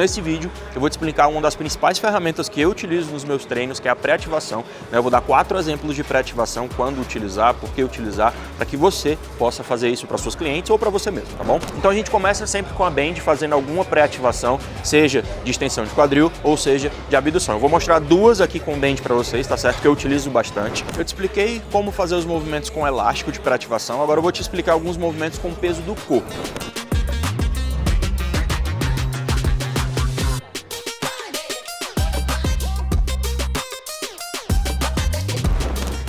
Nesse vídeo eu vou te explicar uma das principais ferramentas que eu utilizo nos meus treinos, que é a pré-ativação. Eu vou dar 4 exemplos de pré-ativação, quando utilizar, por que utilizar, para que você possa fazer isso para seus clientes ou para você mesmo, tá bom? Então a gente começa sempre com a band fazendo alguma pré-ativação, seja de extensão de quadril ou seja de abdução. Eu vou mostrar duas aqui com band para vocês, tá certo? Que eu utilizo bastante. Eu te expliquei como fazer os movimentos com elástico de pré-ativação, agora eu vou te explicar alguns movimentos com o peso do corpo.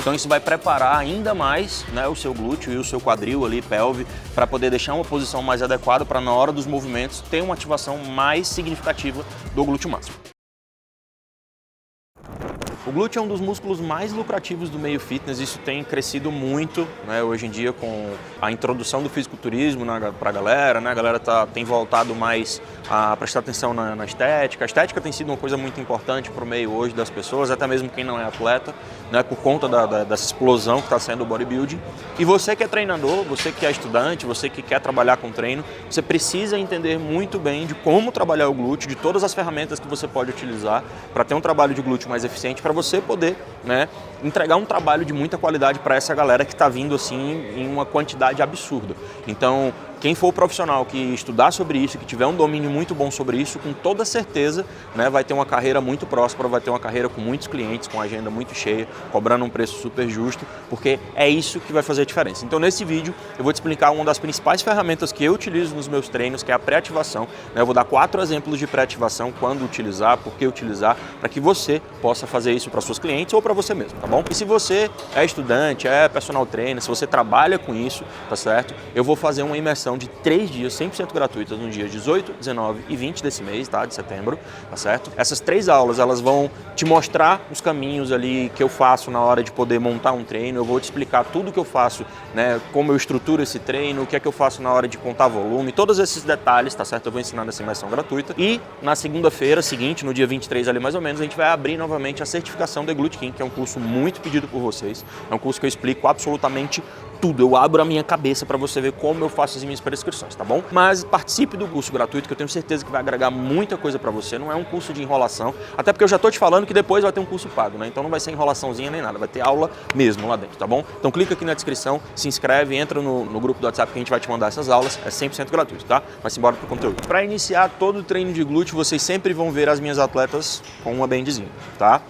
Então isso vai preparar ainda mais, né, o seu glúteo e o seu quadril ali, pelve, para poder deixar uma posição mais adequada para na hora dos movimentos ter uma ativação mais significativa do glúteo máximo. O glúteo é um dos músculos mais lucrativos do meio fitness, isso tem crescido muito, né, hoje em dia com a introdução do fisiculturismo para a galera, né, a galera tem voltado mais a prestar atenção na estética. A estética tem sido uma coisa muito importante para o meio hoje das pessoas, até mesmo quem não é atleta, né, por conta dessa explosão que está sendo o bodybuilding. E você que é treinador, você que é estudante, você que quer trabalhar com treino, você precisa entender muito bem de como trabalhar o glúteo, de todas as ferramentas que você pode utilizar para ter um trabalho de glúteo mais eficiente, para você poder, né, entregar um trabalho de muita qualidade para essa galera que está vindo assim em uma quantidade absurda. Então, quem for profissional que estudar sobre isso, que tiver um domínio muito bom sobre isso, com toda certeza, né, vai ter uma carreira muito próspera, vai ter uma carreira com muitos clientes, com agenda muito cheia, cobrando um preço super justo, porque é isso que vai fazer a diferença. Então nesse vídeo eu vou te explicar uma das principais ferramentas que eu utilizo nos meus treinos, que é a pré-ativação. Eu vou dar 4 exemplos de pré-ativação, quando utilizar, por que utilizar, para que você possa fazer isso para seus clientes ou para você mesmo, tá bom? E se você é estudante, é personal trainer, se você trabalha com isso, tá certo? Eu vou fazer uma imersão de 3 dias 100% gratuitas no dia 18, 19 e 20 desse mês, tá? De setembro, tá certo? Essas 3 aulas, elas vão te mostrar os caminhos ali que eu faço na hora de poder montar um treino. Eu vou te explicar tudo que eu faço, né? Como eu estruturo esse treino, o que é que eu faço na hora de contar volume, todos esses detalhes, tá certo? Eu vou ensinar nessa imersão gratuita. E na segunda-feira seguinte, no dia 23 ali mais ou menos, a gente vai abrir novamente a certificação The Glute King, que é um curso muito pedido por vocês. É um curso que eu explico absolutamente tudo, eu abro a minha cabeça para você ver como eu faço as minhas prescrições, tá bom? Mas participe do curso gratuito, que eu tenho certeza que vai agregar muita coisa para você. Não é um curso de enrolação, até porque eu já tô te falando que depois vai ter um curso pago, né? Então não vai ser enrolaçãozinha nem nada, vai ter aula mesmo lá dentro, tá bom? Então clica aqui na descrição, se inscreve, entra no grupo do WhatsApp que a gente vai te mandar essas aulas, é 100% gratuito, tá? Mas embora pro conteúdo. Para iniciar todo o treino de glúteo, vocês sempre vão ver as minhas atletas com uma bandzinha, tá?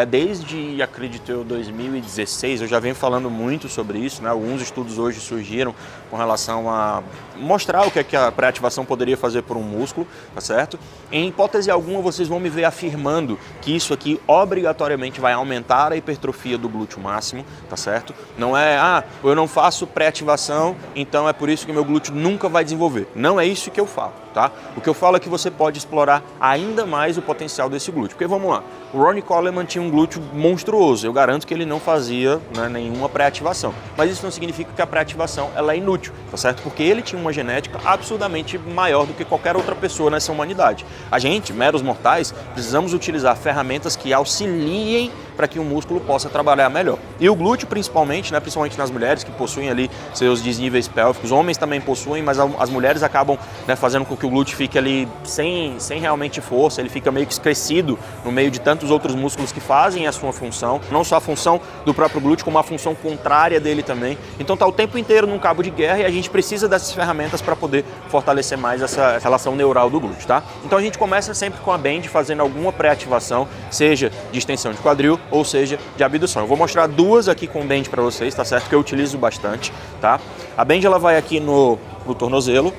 Desde, acredito eu, 2016, eu já venho falando muito sobre isso, né? Alguns estudos hoje surgiram com relação a mostrar o que é que a pré-ativação poderia fazer por um músculo, tá certo? Em hipótese alguma, vocês vão me ver afirmando que isso aqui obrigatoriamente vai aumentar a hipertrofia do glúteo máximo, tá certo? Não é, eu não faço pré-ativação, então é por isso que meu glúteo nunca vai desenvolver. Não é isso que eu falo, tá? O que eu falo é que você pode explorar ainda mais o potencial desse glúteo. Porque vamos lá, o Ronnie Coleman tinha um glúteo monstruoso, eu garanto que ele não fazia, né, nenhuma pré-ativação. Mas isso não significa que a pré-ativação ela é inútil, tá certo? Porque ele tinha uma genética absurdamente maior do que qualquer outra pessoa nessa humanidade. A gente, meros mortais, precisamos utilizar ferramentas que auxiliem para que o músculo possa trabalhar melhor. E o glúteo principalmente, né, principalmente nas mulheres que possuem ali seus desníveis pélvicos, homens também possuem, mas as mulheres acabam, né, fazendo com que o glúteo fique ali sem realmente força, ele fica meio que crescido no meio de tantos outros músculos que fazem a sua função, não só a função do próprio glúteo, como a função contrária dele também. Então tá o tempo inteiro num cabo de guerra e a gente precisa dessas ferramentas para poder fortalecer mais essa relação neural do glúteo, tá? Então a gente começa sempre com a band fazendo alguma pré-ativação, seja de extensão de quadril ou seja de abdução. Eu vou mostrar duas aqui com band para vocês, tá certo? Que eu utilizo bastante, tá? A band ela vai aqui no tornozelo.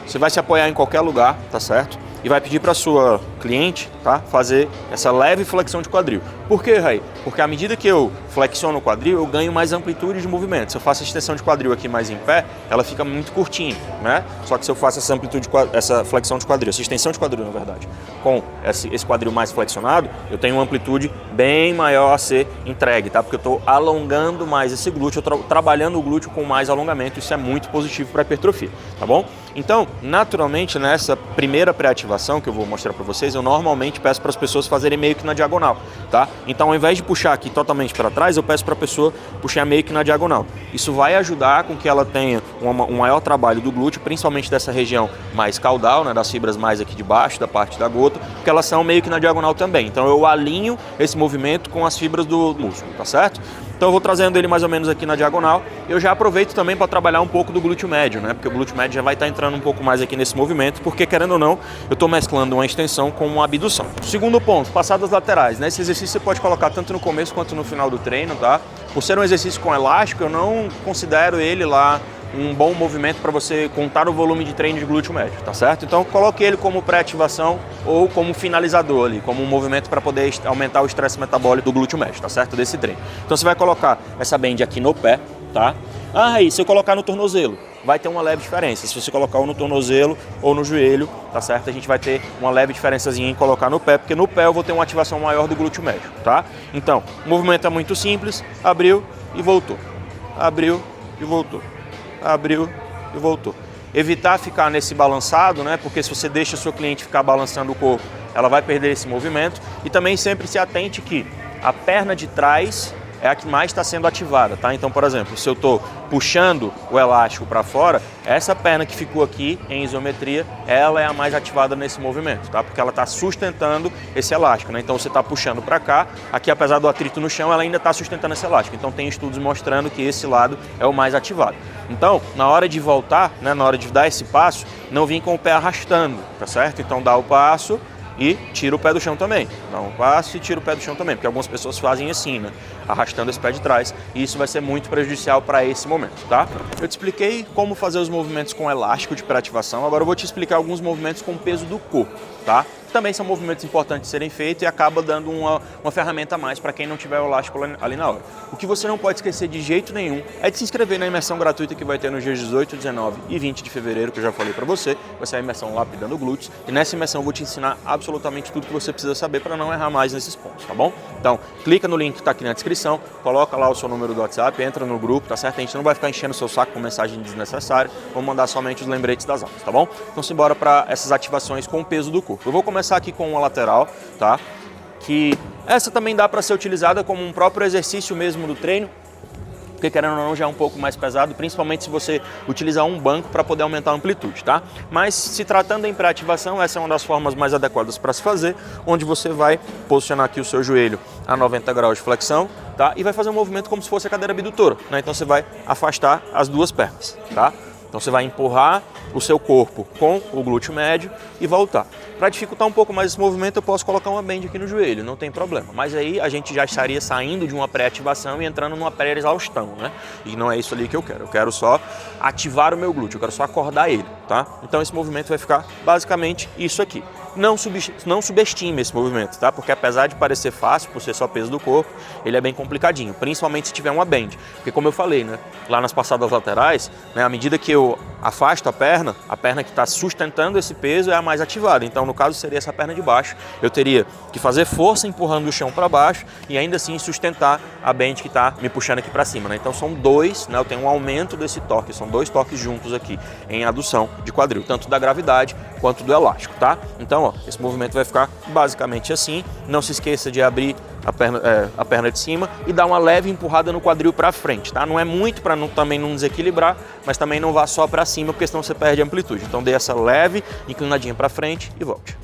Você vai se apoiar em qualquer lugar, tá certo? E vai pedir para sua cliente, tá, fazer essa leve flexão de quadril. Por quê, Ray? Porque à medida que eu flexiono o quadril, eu ganho mais amplitude de movimento. Se eu faço a extensão de quadril aqui mais em pé, ela fica muito curtinha, né? Só que se eu faço essa amplitude, essa flexão de quadril, essa extensão de quadril, na verdade, com esse quadril mais flexionado, eu tenho uma amplitude bem maior a ser entregue, tá? Porque eu estou alongando mais esse glúteo, eu estou trabalhando o glúteo com mais alongamento, isso é muito positivo para a hipertrofia, tá bom? Então, naturalmente, nessa primeira pré-ativação que eu vou mostrar para vocês, eu normalmente peço para as pessoas fazerem meio que na diagonal, tá? Então, ao invés de puxar aqui totalmente para trás, eu peço para a pessoa puxar meio que na diagonal. Isso vai ajudar com que ela tenha um maior trabalho do glúteo, principalmente dessa região mais caudal, né, das fibras mais aqui de baixo, da parte da gota, porque elas são meio que na diagonal também. Então, eu alinho esse movimento com as fibras do músculo, tá certo? Então eu vou trazendo ele mais ou menos aqui na diagonal. Eu já aproveito também para trabalhar um pouco do glúteo médio, né? Porque o glúteo médio já vai estar entrando um pouco mais aqui nesse movimento, porque querendo ou não, eu estou mesclando uma extensão com uma abdução. Segundo ponto, passadas laterais, né? Esse exercício você pode colocar tanto no começo quanto no final do treino, tá? Por ser um exercício com elástico, eu não considero ele lá um bom movimento para você contar o volume de treino de glúteo médio, tá certo? Então coloque ele como pré-ativação ou como finalizador ali, como um movimento para poder aumentar o estresse metabólico do glúteo médio, tá certo? Desse treino. Então você vai colocar essa band aqui no pé, tá? E se eu colocar no tornozelo, vai ter uma leve diferença. Se você colocar ou no tornozelo ou no joelho, tá certo? A gente vai ter uma leve diferençazinha em colocar no pé, porque no pé eu vou ter uma ativação maior do glúteo médio, tá? Então, o movimento é muito simples, abriu e voltou. Abriu e voltou. Abriu e voltou. Evitar ficar nesse balançado, né? Porque se você deixa o seu cliente ficar balançando o corpo, ela vai perder esse movimento. E também sempre se atente que a perna de trás é a que mais está sendo ativada, tá? Então, por exemplo, se eu estou puxando o elástico para fora, essa perna que ficou aqui em isometria, ela é a mais ativada nesse movimento, tá? Porque ela está sustentando esse elástico, né? Então você está puxando para cá, aqui apesar do atrito no chão, ela ainda está sustentando esse elástico. Então tem estudos mostrando que esse lado é o mais ativado. Então, na hora de voltar, né, na hora de dar esse passo, não vim com o pé arrastando, tá certo? Então dá o passo e tira o pé do chão também. Dá um passo e tira o pé do chão também, porque algumas pessoas fazem assim, né? Arrastando esse pé de trás, e isso vai ser muito prejudicial para esse momento, tá? Eu te expliquei como fazer os movimentos com elástico de pré-ativação, agora eu vou te explicar alguns movimentos com peso do corpo, tá? Também são movimentos importantes de serem feitos e acaba dando uma ferramenta a mais para quem não tiver o elástico ali na hora. O que você não pode esquecer de jeito nenhum é de se inscrever na imersão gratuita que vai ter nos dias 18, 19 e 20 de fevereiro, que eu já falei para você. Vai ser a imersão Lapidando Glúteos, e nessa imersão eu vou te ensinar absolutamente tudo que você precisa saber para não errar mais nesses pontos, tá bom? Então, clica no link que está aqui na descrição, coloca lá o seu número do WhatsApp, entra no grupo, tá certo? A gente não vai ficar enchendo o seu saco com mensagem desnecessária, vamos mandar somente os lembretes das aulas, tá bom? Então, simbora para essas ativações com o peso do corpo. Eu vou começar aqui com uma lateral, tá? Que essa também dá para ser utilizada como um próprio exercício mesmo do treino, porque querendo ou não já é um pouco mais pesado, principalmente se você utilizar um banco para poder aumentar a amplitude, tá? Mas se tratando em pré-ativação, essa é uma das formas mais adequadas para se fazer, onde você vai posicionar aqui o seu joelho a 90 graus de flexão, tá? E vai fazer um movimento como se fosse a cadeira abdutora, né? Então você vai afastar as duas pernas, tá? Então você vai empurrar o seu corpo com o glúteo médio e voltar. Para dificultar um pouco mais esse movimento, eu posso colocar uma band aqui no joelho, não tem problema. Mas aí a gente já estaria saindo de uma pré-ativação e entrando numa pré-exaustão, né? E não é isso ali que eu quero. Eu quero só ativar o meu glúteo, eu quero só acordar ele, tá? Então esse movimento vai ficar basicamente isso aqui. Não subestime esse movimento, tá? Porque apesar de parecer fácil, por ser só peso do corpo, ele é bem complicadinho, principalmente se tiver uma band. Porque como eu falei, né, lá nas passadas laterais, né, à medida que eu afasto a perna que está sustentando esse peso é a mais ativada. Então, no caso, seria essa perna de baixo. Eu teria que fazer força empurrando o chão para baixo e ainda assim sustentar a band que está me puxando aqui para cima, né? Então, são dois, né? Eu tenho um aumento desse torque, são dois torques juntos aqui em adução de quadril, tanto da gravidade quanto do elástico, tá? Então, ó, esse movimento vai ficar basicamente assim. Não se esqueça de abrir a perna de cima e dar uma leve empurrada no quadril para frente, tá? Não é muito para também não desequilibrar, mas também não vá só para cima, porque senão você perde amplitude. Então dê essa leve inclinadinha para frente e volte.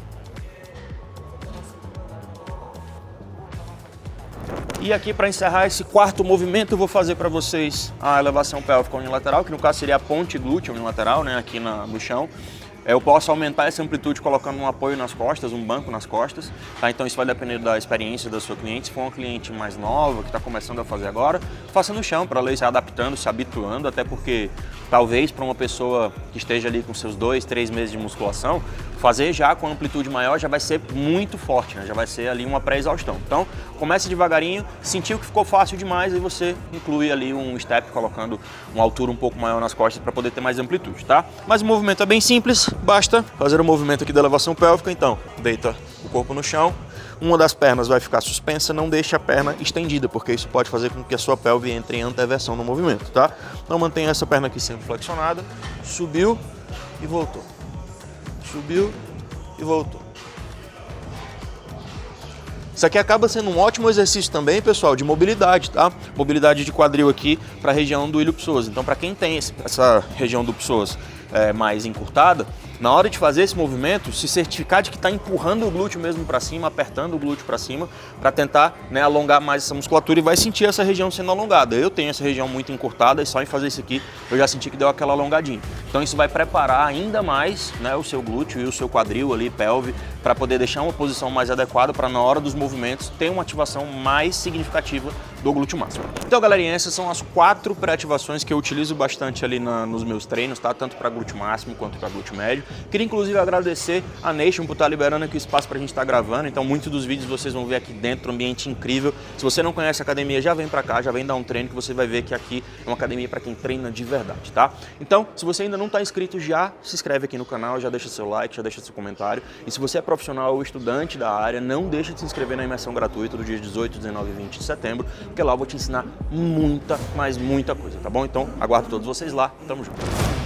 E aqui para encerrar esse quarto movimento, eu vou fazer para vocês a elevação pélvica unilateral, que no caso seria a ponte glútea unilateral, né, aqui no chão. Eu posso aumentar essa amplitude colocando um apoio nas costas, um banco nas costas, tá? Então isso vai depender da experiência da sua cliente. Se for uma cliente mais nova, que está começando a fazer agora, faça no chão, para ela ir se adaptando, se habituando, até porque talvez para uma pessoa que esteja ali com seus 2, 3 meses de musculação, fazer já com amplitude maior já vai ser muito forte, né? Já vai ser ali uma pré-exaustão. Então comece devagarinho, sentiu que ficou fácil demais, aí você inclui ali um step colocando uma altura um pouco maior nas costas para poder ter mais amplitude, tá? Mas o movimento é bem simples, basta fazer o movimento aqui da elevação pélvica. Então deita o corpo no chão, uma das pernas vai ficar suspensa, não deixe a perna estendida, porque isso pode fazer com que a sua pelve entre em anteversão no movimento, tá? Então mantenha essa perna aqui sempre flexionada, subiu, e voltou. Subiu e voltou. Isso aqui acaba sendo um ótimo exercício também, pessoal, de mobilidade, tá? Mobilidade de quadril aqui para a região do ilho-psoas. Então, para quem tem essa região do psoas mais encurtada, na hora de fazer esse movimento, se certificar de que está empurrando o glúteo mesmo para cima, apertando o glúteo para cima, para tentar, né, alongar mais essa musculatura e vai sentir essa região sendo alongada. Eu tenho essa região muito encurtada e só em fazer isso aqui eu já senti que deu aquela alongadinha. Então isso vai preparar ainda mais, né, o seu glúteo e o seu quadril ali, pelve, para poder deixar uma posição mais adequada para na hora dos movimentos ter uma ativação mais significativa do glúteo máximo. Então, galerinha, essas são as 4 pré-ativações que eu utilizo bastante ali nos meus treinos, tá? Tanto para glúteo máximo quanto para glúteo médio. Queria inclusive agradecer a Nation por estar liberando aqui o espaço para a gente estar gravando, então muitos dos vídeos vocês vão ver aqui dentro, um ambiente incrível. Se você não conhece a academia, já vem para cá, já vem dar um treino que você vai ver que aqui é uma academia para quem treina de verdade, tá? Então, se você ainda não está inscrito, já se inscreve aqui no canal, já deixa seu like, já deixa seu comentário. E se você é profissional ou estudante da área, não deixa de se inscrever na imersão gratuita do dia 18, 19 e 20 de setembro, porque lá eu vou te ensinar muita, mas muita coisa, tá bom? Então, aguardo todos vocês lá, tamo junto.